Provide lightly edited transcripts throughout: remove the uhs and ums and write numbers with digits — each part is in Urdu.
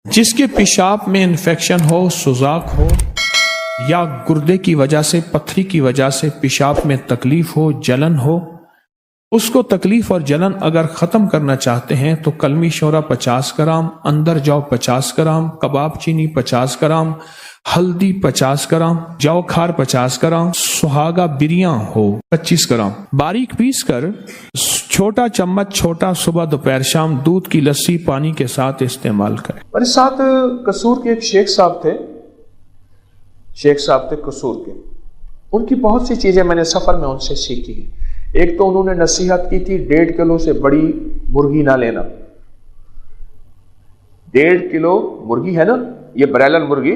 جس کے پیشاب میں انفیکشن ہو، سوزاک ہو یا گردے کی وجہ سے، پتھری کی وجہ سے پیشاب میں تکلیف ہو، جلن ہو، اس کو تکلیف اور جلن اگر ختم کرنا چاہتے ہیں تو کلمی شورا 50 گرام، اندر جاؤ 50 گرام، کباب چینی 50 گرام، ہلدی 50 گرام، جو کھار 50 گرام، سہاگا بریاں ہو 25 گرام، باریک پیس کر چھوٹا چمچ چھوٹا صبح دوپہر شام دودھ کی لسی پانی کے ساتھ استعمال کریں۔ میرے ساتھ قصور کے ایک شیخ صاحب تھے قصور کے، ان کی بہت سی چیزیں میں نے سفر میں ان سے سیکھی ہیں۔ ایک تو انہوں نے نصیحت کی تھی 1.5 کلو سے بڑی مرغی نہ لینا۔ 1.5 کلو مرغی ہے نا، یہ برائلر مرغی،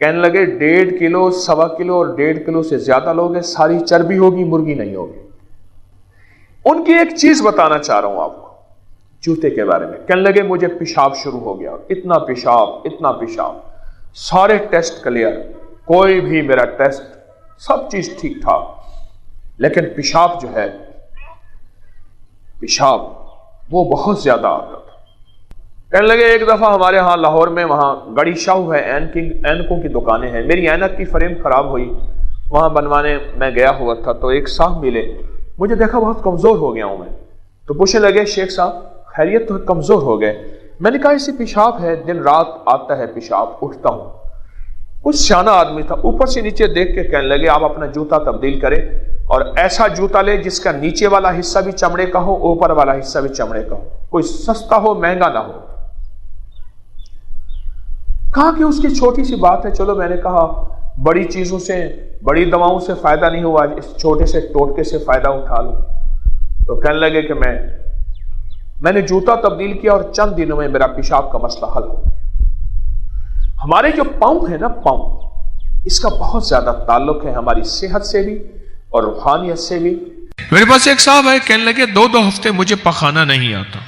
کہنے لگے 1.5 کلو، 1.25 کلو اور 1.5 کلو سے زیادہ لوگ ہیں، ساری چربی ہوگی، مرغی نہیں ہوگی۔ ان کی ایک چیز بتانا چاہ رہا ہوں آپ کو جوتے کے بارے میں۔ کہنے لگے مجھے پیشاب شروع ہو گیا، اتنا پیشاب، سارے ٹیسٹ کلیئر، کوئی بھی میرا ٹیسٹ سب چیز ٹھیک ٹھاک، لیکن پیشاب جو ہے، پیشاب وہ بہت زیادہ آتا تھا۔ کہنے لگے ایک دفعہ ہمارے ہاں لاہور میں، وہاں گڑی شاہو ہے، اینکوں کی دکانیں ہیں، میری اینک کی فریم خراب ہوئی، وہاں بنوانے میں گیا ہوا تھا تو ایک صاحب ملے، مجھے دیکھا بہت کمزور ہو گیا ہوں میں، تو پوچھنے لگے شیخ صاحب خیریت؟ تو کمزور ہو گئے۔ میں نے کہا اسے پیشاب ہے، دن رات آتا ہے پیشاب، اٹھتا ہوں۔ کچھ سیانہ آدمی تھا، اوپر سے نیچے دیکھ کے کہنے لگے آپ اپنا جوتا تبدیل کریں اور ایسا جوتا لے جس کا نیچے والا حصہ بھی چمڑے کا ہو، اوپر والا حصہ بھی چمڑے کا ہو، کوئی سستا ہو، مہنگا نہ ہو۔ کہا کہ اس کی چھوٹی سی بات ہے، چلو میں نے کہا بڑی چیزوں سے، بڑی دواؤں سے فائدہ نہیں ہوا، اس چھوٹے سے ٹوٹکے سے فائدہ اٹھا لوں۔ تو کہنے لگے کہ میں نے جوتا تبدیل کیا اور چند دنوں میں میرا پیشاب کا مسئلہ حل ہو گیا۔ ہمارے جو پاؤں ہے نا، پاؤں، اس کا بہت زیادہ تعلق ہے ہماری صحت سے بھی اور روحانیت سے بھی۔ میرے پاس ایک صاحب ہے، کہنے لگے 2 ہفتے مجھے پخانا نہیں آتا،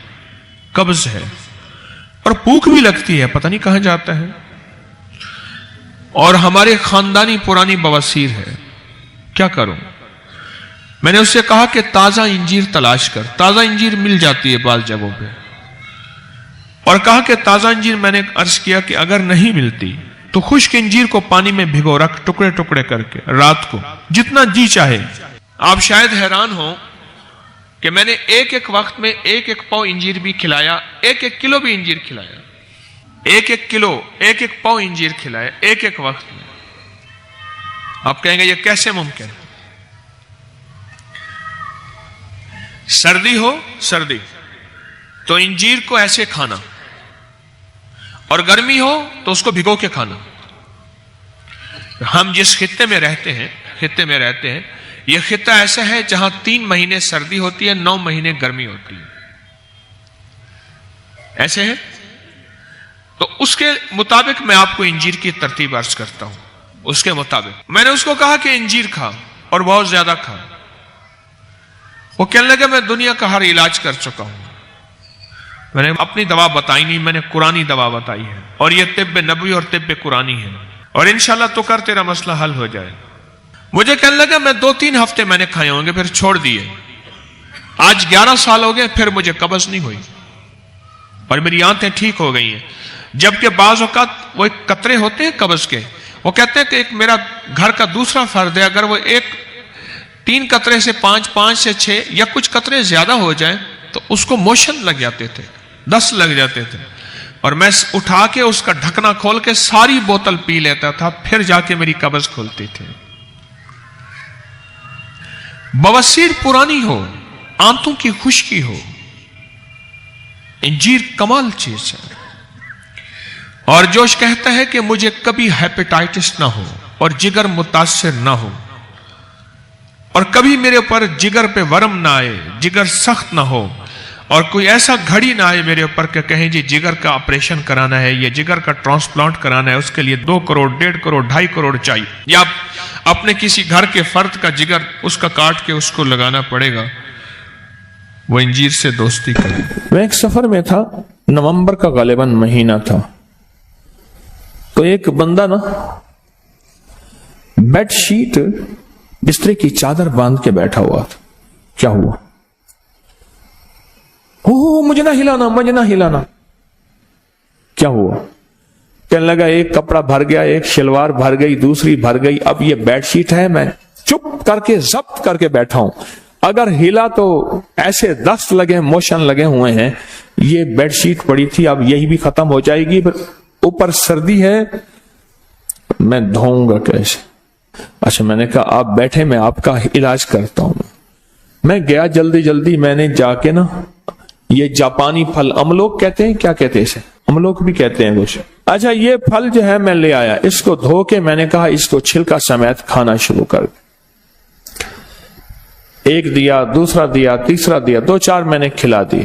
قبض ہے اور بھوک بھی لگتی ہے، پتہ نہیں کہاں جاتا ہے، اور ہمارے خاندانی پرانی بواسیر ہے، کیا کروں؟ میں نے اس سے کہا کہ تازہ انجیر تلاش کر، تازہ انجیر مل جاتی ہے بعض جگہوں پہ، اور کہا کہ تازہ انجیر، میں نے عرض کیا کہ اگر نہیں ملتی تو خشک انجیر کو پانی میں بھگو رکھ، ٹکڑے ٹکڑے کر کے رات کو جتنا جی چاہے۔ آپ شاید حیران ہوں کہ میں نے ایک وقت میں 1 پاؤ انجیر بھی کھلایا، 1 کلو بھی انجیر کھلایا، 1 کلو، 1 پاؤ انجیر کھلایا ایک وقت میں۔ آپ کہیں گے یہ کیسے ممکن ہے؟ سردی تو انجیر کو ایسے کھانا، اور گرمی ہو تو اس کو بھگو کے کھانا۔ ہم جس خطے میں رہتے ہیں یہ خطہ ایسا ہے جہاں 3 مہینے سردی ہوتی ہے، 9 مہینے گرمی ہوتی ہے، ایسے ہے۔ تو اس کے مطابق میں آپ کو انجیر کی ترتیب عرض کرتا ہوں۔ اس کے مطابق میں نے اس کو کہا کہ انجیر کھا، اور بہت زیادہ کھا۔ وہ کہنے لگا میں دنیا کا ہر علاج کر چکا ہوں، میں نے اپنی دوا بتائی نہیں، میں نے قرآنی دوا بتائی ہے، اور یہ طب نبوی اور طب قرآنی ہے، اور انشاءاللہ تو کر تیرا مسئلہ حل ہو جائے۔ مجھے کہنے لگا میں 2-3 ہفتے میں نے کھائے ہوں گے، پھر چھوڑ دیے۔ آج 11 سال ہو گئے، پھر مجھے قبض نہیں ہوئی، اور میری آنتیں ٹھیک ہو گئی ہیں۔ جبکہ بعض اوقات وہ ایک قطرے ہوتے ہیں قبض کے، وہ کہتے ہیں کہ ایک میرا گھر کا دوسرا فرد ہے، اگر وہ 3 قطرے سے 5 سے 6 یا کچھ قطرے زیادہ ہو جائیں تو اس کو موشن لگ جاتے تھے، 10 لگ جاتے تھے، اور میں اٹھا کے اس کا ڈھکنا کھول کے ساری بوتل پی لیتا تھا، پھر جا کے میری قبض کھلتی تھی۔ بواسیر پرانی ہو، آنتوں کی خشکی ہو، انجیر کمال چیز ہے۔ اور جوش کہتا ہے کہ مجھے کبھی ہیپیٹائٹس نہ ہو اور جگر متاثر نہ ہو، اور کبھی میرے اوپر جگر پہ ورم نہ آئے، جگر سخت نہ ہو، اور کوئی ایسا گھڑی نہ آئے میرے اوپر کہ کہیں جی جگر کا آپریشن کرانا ہے یا جگر کا ٹرانسپلانٹ کرانا ہے، اس کے لیے 2 کروڑ، 1.5 کروڑ، 2.5 کروڑ چاہیے، یا اپنے کسی گھر کے فرد کا جگر اس کا کاٹ کے اس کو لگانا پڑے گا۔ وہ انجیر سے دوستی کرے۔ میں ایک سفر میں تھا، نومبر کا غالباً مہینہ تھا، تو ایک بندہ نا بیڈ شیٹ بسترے کی چادر باندھ کے بیٹھا ہوا تھا۔ کیا ہوا؟ مجھے نہ ہلانا، مجھے نہ ہلانا۔ کیا ہوا؟ کہنے لگا ایک کپڑا بھر گیا، ایک شلوار بھر گئی، دوسری بھر گئی، اب یہ بیڈ شیٹ ہے، میں چپ کر کے ضبط کر کے بیٹھا ہوں، اگر ہلا تو ایسے دست لگے، موشن لگے ہوئے ہیں، یہ بیڈ شیٹ پڑی تھی، اب یہی بھی ختم ہو جائے گی، پھر اوپر سردی ہے، میں دھوؤں گا کیسے؟ اچھا میں نے کہا آپ بیٹھے، میں آپ کا علاج کرتا ہوں۔ میں گیا جلدی جلدی، میں نے جا کے نا یہ جاپانی پھل املوک کہتے ہیں، کیا کہتے ہیں اسے؟ املوک بھی کہتے ہیں کچھ، اچھا یہ پھل جو ہے میں لے آیا، اس کو دھو کے میں نے کہا اس کو چھلکا سمیت کھانا شروع کر دیا۔ ایک دیا، دوسرا دیا، تیسرا دیا، 2-4 میں نے کھلا دی،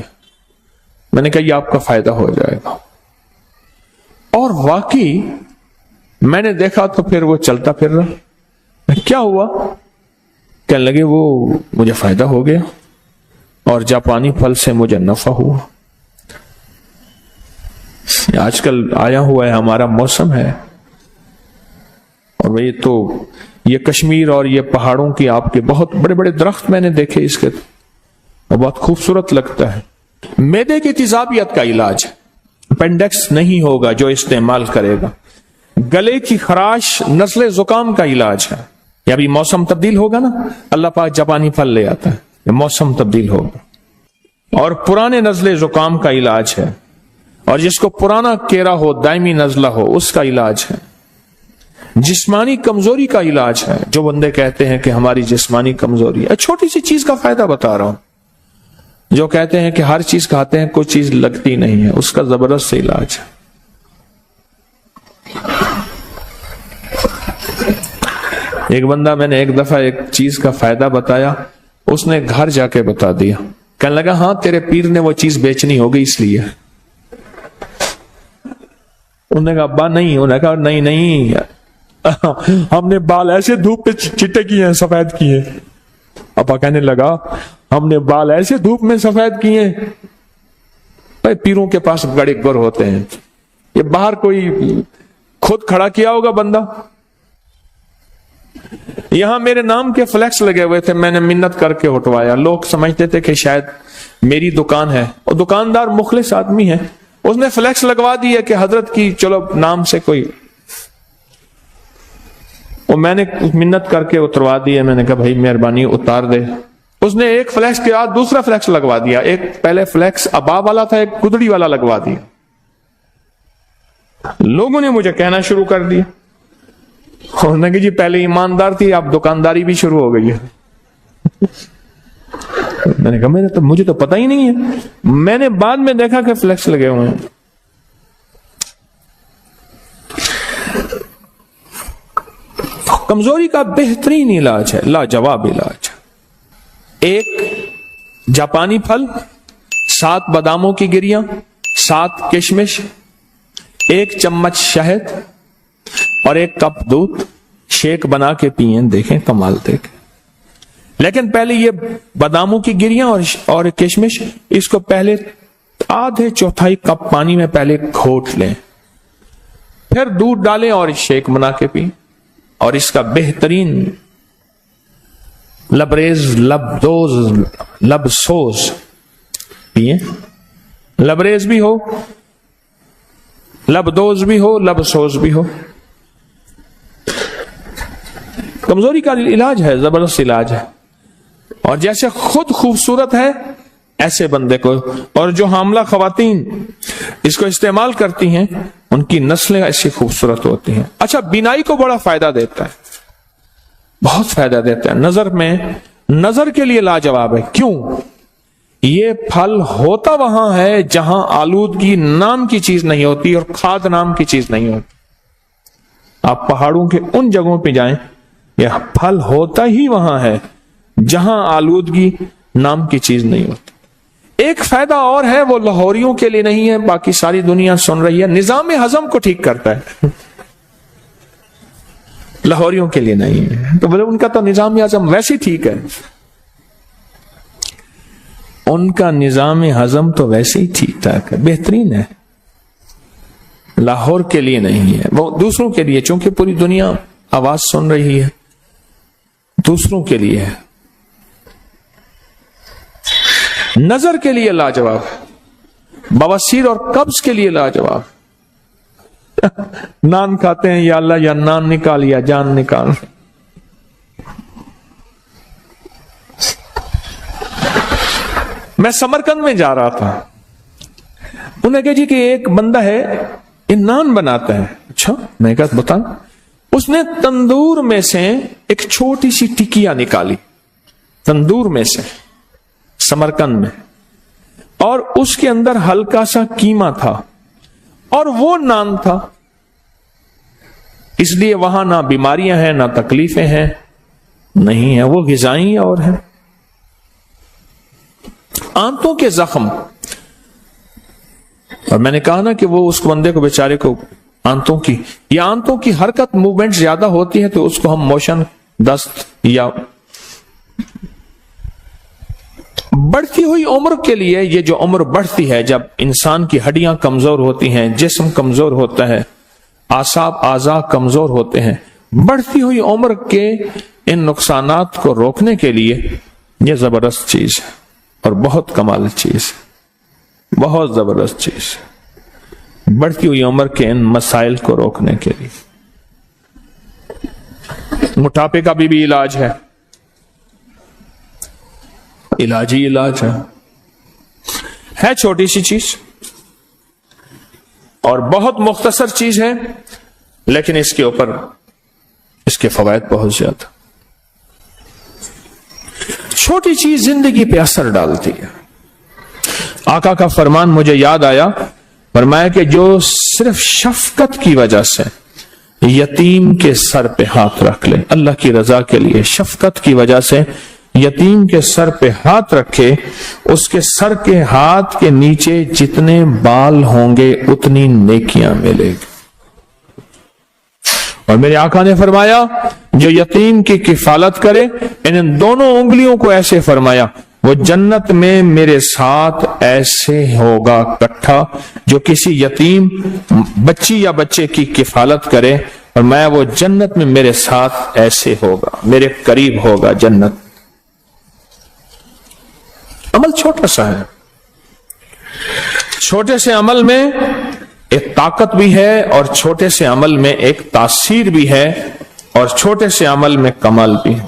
میں نے کہا یہ آپ کا فائدہ ہو جائے گا، اور واقعی میں نے دیکھا تو پھر وہ چلتا پھر رہا۔ کیا ہوا؟ کہنے لگے وہ مجھے فائدہ ہو گیا اور جاپانی پھل سے مجھے نفع ہوا۔ آج کل آیا ہوا ہے ہمارا موسم ہے، اور یہ تو یہ کشمیر اور یہ پہاڑوں کی آپ کے بہت بڑے بڑے درخت میں نے دیکھے اس کے، بہت خوبصورت لگتا ہے۔ معدے کی تیزابیت کا علاج، اپینڈکس نہیں ہوگا جو استعمال کرے گا۔ گلے کی خراش، نزلے زکام کا علاج ہے، یا بھی موسم تبدیل ہوگا نا، اللہ پاک جاپانی پھل لے آتا ہے، یہ موسم تبدیل ہوگا۔ اور پرانے نزلے زکام کا علاج ہے، اور جس کو پرانا کیرا ہو، دائمی نزلہ ہو، اس کا علاج ہے۔ جسمانی کمزوری کا علاج ہے، جو بندے کہتے ہیں کہ ہماری جسمانی کمزوری ہے، چھوٹی سی چیز کا فائدہ بتا رہا ہوں، جو کہتے ہیں کہ ہر چیز کھاتے ہیں کوئی چیز لگتی نہیں ہے، اس کا زبردست علاج ہے۔ ایک بندہ، میں نے ایک دفعہ ایک چیز کا فائدہ بتایا، اس نے گھر جا کے بتا دیا، کہنے لگا ہاں تیرے پیر نے وہ چیز بیچنی ہوگی اس لیے۔ انہوں نے کہا ابا نہیں، انہوں نے کہا نہیں ہم نے بال ایسے دھوپ پہ چٹے کیے ہیں، سفید کیے۔ ابا کہنے لگا ہم نے بال ایسے دھوپ میں سفید کیے، بھائی پیروں کے پاس بڑے گر ہوتے ہیں، یہ باہر کوئی خود کھڑا کیا ہوگا بندہ۔ یہاں میرے نام کے فلیکس لگے ہوئے تھے، میں نے منت کر کے ہٹوایا، لوگ سمجھتے تھے کہ شاید میری دکان ہے، اور دکاندار مخلص آدمی ہے، اس نے فلیکس لگوا دی ہے کہ حضرت کی چلو نام سے کوئی، اور میں نے منت کر کے اتروا دی ہے، میں نے کہا بھائی مہربانی اتار دے۔ اس نے ایک فلیکس کے بعد دوسرا فلیکس لگوا دیا، ایک پہلے فلیکس ابا والا تھا، ایک گدڑی والا لگوا دیا۔ لوگوں نے مجھے کہنا شروع کر دیا، انہوں نے کہا جی پہلے ایماندار تھی، اب دکانداری بھی شروع ہو گئی ہے۔ میں نے کہا مجھے تو پتہ ہی نہیں ہے، میں نے بعد میں دیکھا کہ فلیکس لگے ہوئے ہیں۔ کمزوری کا بہترین علاج ہے، لاجواب علاج، ایک جاپانی پھل، 7 باداموں کی گریاں، 7 کشمش، 1 چمچ شہد اور 1 کپ دودھ، شیک بنا کے پئیں، دیکھیں کمال دیکھیں۔ لیکن پہلے یہ باداموں کی گریاں اور کشمش، اس کو پہلے آدھے چوتھائی کپ پانی میں پہلے گھوٹ لیں، پھر دودھ ڈالیں اور شیک بنا کے پئیں، اور اس کا بہترین لبریز لب سوز پیئیں، لبریز بھی ہو، لبدوز بھی ہو، لب سوز بھی ہو۔ کمزوری کا علاج ہے، زبردست علاج ہے، اور جیسے خود خوبصورت ہے ایسے بندے کو، اور جو حاملہ خواتین اس کو استعمال کرتی ہیں ان کی نسلیں ایسی خوبصورت ہوتی ہیں۔ اچھا بینائی کو بڑا فائدہ دیتا ہے، بہت فائدہ دیتا ہے، نظر کے لیے لاجواب ہے۔ کیوں؟ یہ پھل ہوتا وہاں ہے جہاں آلودگی نام کی چیز نہیں ہوتی اور کھاد نام کی چیز نہیں ہوتی۔ آپ پہاڑوں کے ان جگہوں پہ جائیں، یہ پھل ہوتا ہی وہاں ہے جہاں آلودگی نام کی چیز نہیں ہوتی۔ ایک فائدہ اور ہے، وہ لاہوریوں کے لیے نہیں ہے، باقی ساری دنیا سن رہی ہے، نظام ہضم کو ٹھیک کرتا ہے، لاہوریوں کے لیے نہیں ہے۔ تو بولے ان کا تو نظام ہضم ویسے ٹھیک ہے، ان کا نظام ہضم تو ویسے ہی ٹھیک ٹھاک ہے، بہترین ہے، لاہور کے لیے نہیں ہے، وہ دوسروں کے لیے، چونکہ پوری دنیا آواز سن رہی ہے، دوسروں کے لیے ہے۔ نظر کے لیے لاجواب، بواسیر اور قبض کے لیے لاجواب، نان کھاتے ہیں، یا اللہ یا نان نکال یا جان نکال. میں سمرقند میں جا رہا تھا، انہوں نے کہا جی کہ ایک بندہ ہے یہ نان بناتا ہے. اچھا، میں کہا بتا. اس نے تندور میں سے ایک چھوٹی سی ٹکیا نکالی، تندور میں سے، سمرقند میں، اور اس کے اندر ہلکا سا قیمہ تھا اور وہ نان تھا. اس لیے وہاں نہ بیماریاں ہیں نہ تکلیفیں ہیں، نہیں ہیں، وہ غذائی اور ہیں. آنتوں کے زخم، اور میں نے کہا نا کہ وہ اس بندے کو بیچارے کو آنتوں کی حرکت موومنٹ زیادہ ہوتی ہے تو اس کو ہم موشن دست، یا بڑھتی ہوئی عمر کے لیے، یہ جو عمر بڑھتی ہے جب انسان کی ہڈیاں کمزور ہوتی ہیں، جسم کمزور ہوتا ہے، اعضاء کمزور ہوتے ہیں، بڑھتی ہوئی عمر کے ان نقصانات کو روکنے کے لیے یہ زبردست چیز ہے اور بہت کمال چیز ہے، بہت زبردست چیز ہے، بڑھتی ہوئی عمر کے ان مسائل کو روکنے کے لیے. موٹاپے کا بھی علاج ہے، علاج ہی علاج ہے چھوٹی سی چیز اور بہت مختصر چیز ہے، لیکن اس کے اوپر اس کے فوائد بہت زیادہ. چھوٹی چیز زندگی پہ اثر ڈالتی ہے. آقا کا فرمان مجھے یاد آیا، فرمایا کہ جو صرف شفقت کی وجہ سے یتیم کے سر پہ ہاتھ رکھ لے، اللہ کی رضا کے لیے شفقت کی وجہ سے یتیم کے سر پہ ہاتھ رکھے، اس کے سر کے ہاتھ کے نیچے جتنے بال ہوں گے اتنی نیکیاں ملے گی. اور میرے آقا نے فرمایا جو یتیم کی کفالت کرے، ان دونوں انگلیوں کو ایسے فرمایا، وہ جنت میں میرے ساتھ ایسے ہوگا کٹھا. جو کسی یتیم بچی یا بچے کی کفالت کرے اور میں، وہ جنت میں میرے ساتھ ایسے ہوگا، میرے قریب ہوگا جنت. عمل چھوٹا سا ہے، چھوٹے سے عمل میں ایک طاقت بھی ہے اور چھوٹے سے عمل میں ایک تاثیر بھی ہے اور چھوٹے سے عمل میں کمال بھی ہے.